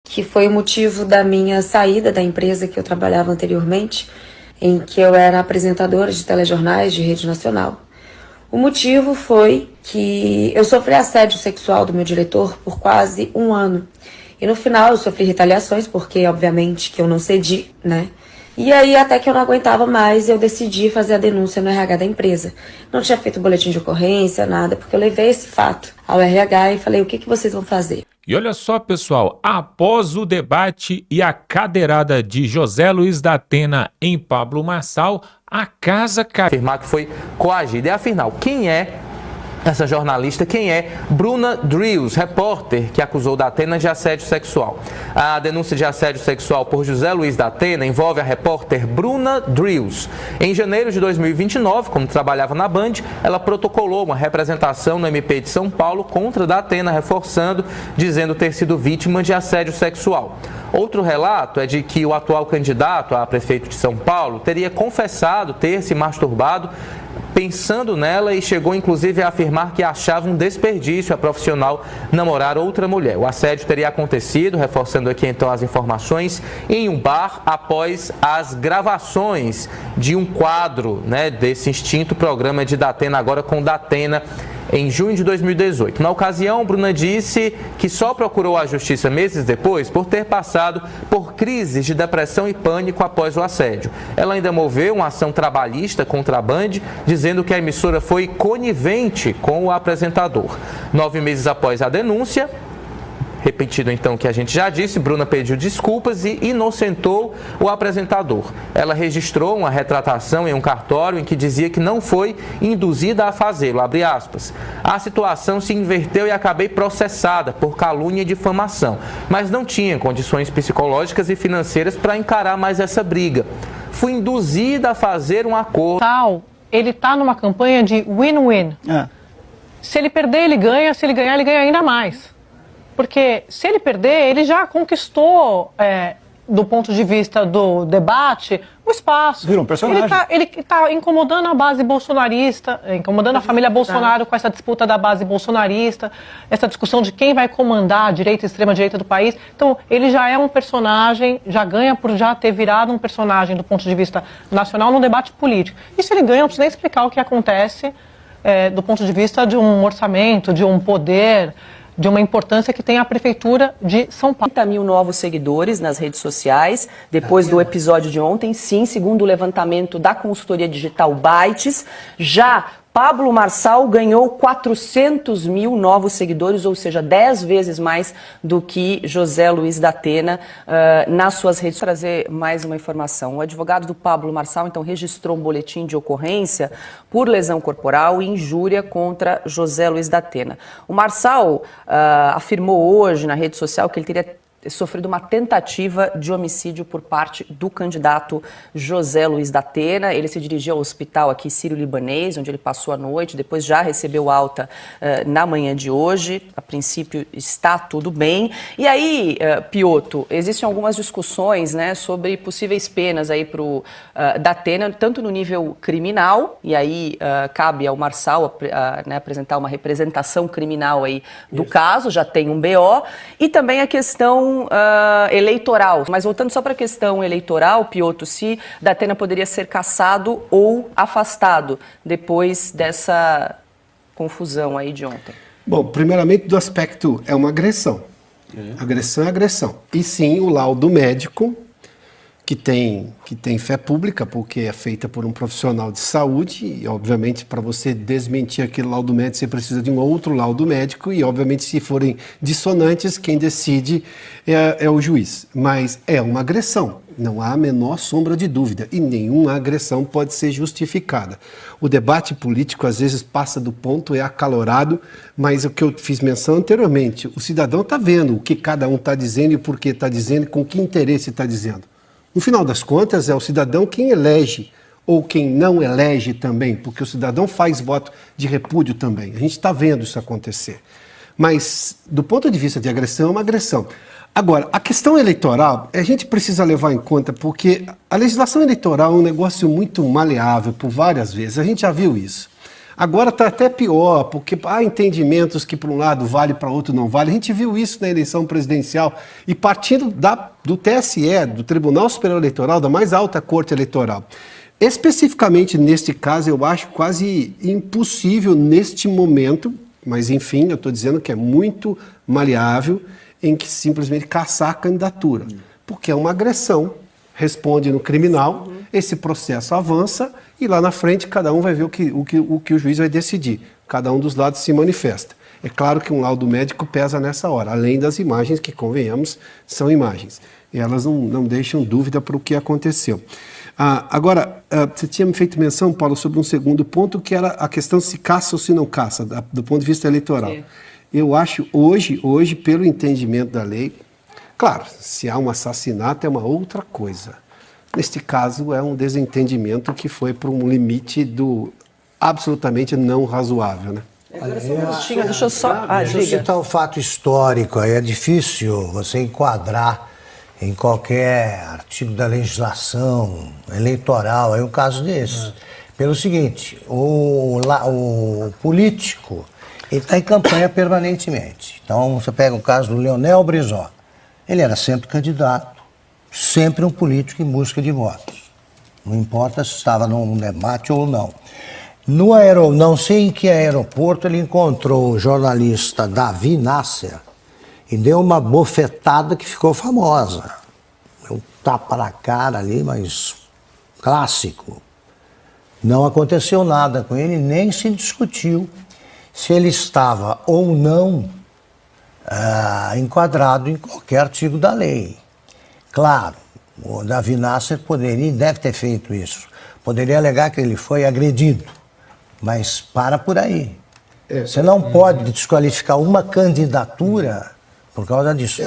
que foi o motivo da minha saída da empresa que eu trabalhava anteriormente, em que eu era apresentadora de telejornais de rede nacional. O motivo foi que eu sofri assédio sexual do meu diretor por quase um ano. E no final eu sofri retaliações, porque obviamente que eu não cedi, né? E aí até que eu não aguentava mais, eu decidi fazer a denúncia no RH da empresa. Não tinha feito boletim de ocorrência, nada, porque eu levei esse fato ao RH e falei, o que vocês vão fazer? E olha só, pessoal, após o debate e a cadeirada de José Luiz da Atena em Pablo Marçal, a casa caiu. Afirmar que foi coagida. E afinal, quem é essa jornalista? Quem é Bruna Drills, repórter que acusou da Atena de assédio sexual? A denúncia de assédio sexual por José Luiz da Atena envolve a repórter Bruna Drills. Em janeiro de 2029, quando trabalhava na Band, ela protocolou uma representação no MP de São Paulo contra da Atena, reforçando, dizendo ter sido vítima de assédio sexual. Outro relato é de que o atual candidato a prefeito de São Paulo teria confessado ter se masturbado pensando nela e chegou inclusive a afirmar que achava um desperdício a profissional namorar outra mulher. O assédio teria acontecido, reforçando aqui então as informações, em um bar após as gravações de um quadro, né, desse extinto programa de Datena, agora com Datena, em junho de 2018. Na ocasião, Bruna disse que só procurou a justiça meses depois por ter passado por crises de depressão e pânico após o assédio. Ela ainda moveu uma ação trabalhista contra a Band, dizendo que a emissora foi conivente com o apresentador. 9 meses após a denúncia, repetido então o que a gente já disse, Bruna pediu desculpas e inocentou o apresentador. Ela registrou uma retratação em um cartório em que dizia que não foi induzida a fazê-lo, abre aspas. A situação se inverteu e acabei processada por calúnia e difamação, mas não tinha condições psicológicas e financeiras para encarar mais essa briga. Fui induzida a fazer um acordo. Ele está numa campanha de win-win. Se ele perder, ele ganha. Se ele ganhar, ele ganha ainda mais. Porque se ele perder, ele já conquistou, do ponto de vista do debate, o espaço. Virou um personagem. Ele está incomodando a base bolsonarista, incomodando a família Bolsonaro com essa disputa da base bolsonarista, essa discussão de quem vai comandar a direita e extrema-direita do país. Então, ele já é um personagem, já ganha por já ter virado um personagem do ponto de vista nacional no debate político. E se ele ganha, não precisa nem explicar o que acontece do ponto de vista de um orçamento, de um poder, de uma importância que tem a Prefeitura de São Paulo. 30 mil novos seguidores nas redes sociais, depois do episódio de ontem, sim, segundo o levantamento da consultoria digital Bytes. Já Pablo Marçal ganhou 400 mil novos seguidores, ou seja, 10 vezes mais do que José Luiz da Atena nas suas redes. Vou trazer mais uma informação. O advogado do Pablo Marçal, então, registrou um boletim de ocorrência por lesão corporal e injúria contra José Luiz da Atena. O Marçal afirmou hoje na rede social que ele teria sofrido uma tentativa de homicídio por parte do candidato José Luiz da Atena. Ele se dirigiu ao hospital aqui sírio-libanês, onde ele passou a noite, depois já recebeu alta na manhã de hoje. A princípio está tudo bem. E aí, Piotto, existem algumas discussões, né, sobre possíveis penas aí para o da Atena, tanto no nível criminal, e aí cabe ao Marçal né, apresentar uma representação criminal aí do caso, já tem um BO, e também a questão eleitoral. Mas voltando só para a questão eleitoral, Piotto, se da Atena poderia ser cassado ou afastado depois dessa confusão aí de ontem. Bom, primeiramente do aspecto, é uma agressão. Agressão é agressão. E sim, o laudo médico, que tem fé pública, porque é feita por um profissional de saúde, e obviamente para você desmentir aquele laudo médico, você precisa de um outro laudo médico, e obviamente se forem dissonantes, quem decide é o juiz. Mas é uma agressão, não há a menor sombra de dúvida, e nenhuma agressão pode ser justificada. O debate político às vezes passa do ponto, é acalorado, mas o que eu fiz menção anteriormente, o cidadão está vendo o que cada um está dizendo e por que está dizendo, com que interesse está dizendo. No final das contas, é o cidadão quem elege, ou quem não elege também, porque o cidadão faz voto de repúdio também. A gente está vendo isso acontecer. Mas, do ponto de vista de agressão, é uma agressão. Agora, a questão eleitoral, a gente precisa levar em conta, porque a legislação eleitoral é um negócio muito maleável por várias vezes, a gente já viu isso. Agora está até pior, porque há entendimentos que para um lado vale, para outro não vale. A gente viu isso na eleição presidencial e partindo do TSE, do Tribunal Superior Eleitoral, da mais alta corte eleitoral. Especificamente neste caso, eu acho quase impossível neste momento, mas enfim, eu estou dizendo que é muito maleável, em que simplesmente caçar a candidatura, porque é uma agressão, responde no criminal, esse processo avança e lá na frente cada um vai ver o que o juiz vai decidir, cada um dos lados se manifesta. É claro que um laudo médico pesa nessa hora, além das imagens que, convenhamos, são imagens. E elas não deixam dúvida para o que aconteceu. Agora, você tinha me feito menção, Paulo, sobre um segundo ponto, que era a questão se caça ou se não caça, do ponto de vista eleitoral. Sim. Eu acho, hoje, pelo entendimento da lei, claro, se há um assassinato é uma outra coisa. Neste caso, é um desentendimento que foi para um limite do absolutamente não razoável, né? Deixa eu só... Deixa eu citar um fato histórico, aí é difícil você enquadrar em qualquer artigo da legislação eleitoral, é um caso desse. Pelo seguinte, o político, ele está em campanha permanentemente. Então, você pega o caso do Leonel Brizola. Ele era sempre candidato, sempre um político em busca de votos. Não importa se estava num debate ou não. Não sei em que aeroporto ele encontrou o jornalista Davi Nasser e deu uma bofetada que ficou famosa. Um tapa na cara ali, mas clássico. Não aconteceu nada com ele, nem se discutiu se ele estava ou não enquadrado em qualquer artigo da lei. Claro, o Davi Nasser poderia e deve ter feito isso. Poderia alegar que ele foi agredido, mas para por aí. Você não pode desqualificar uma candidatura por causa disso.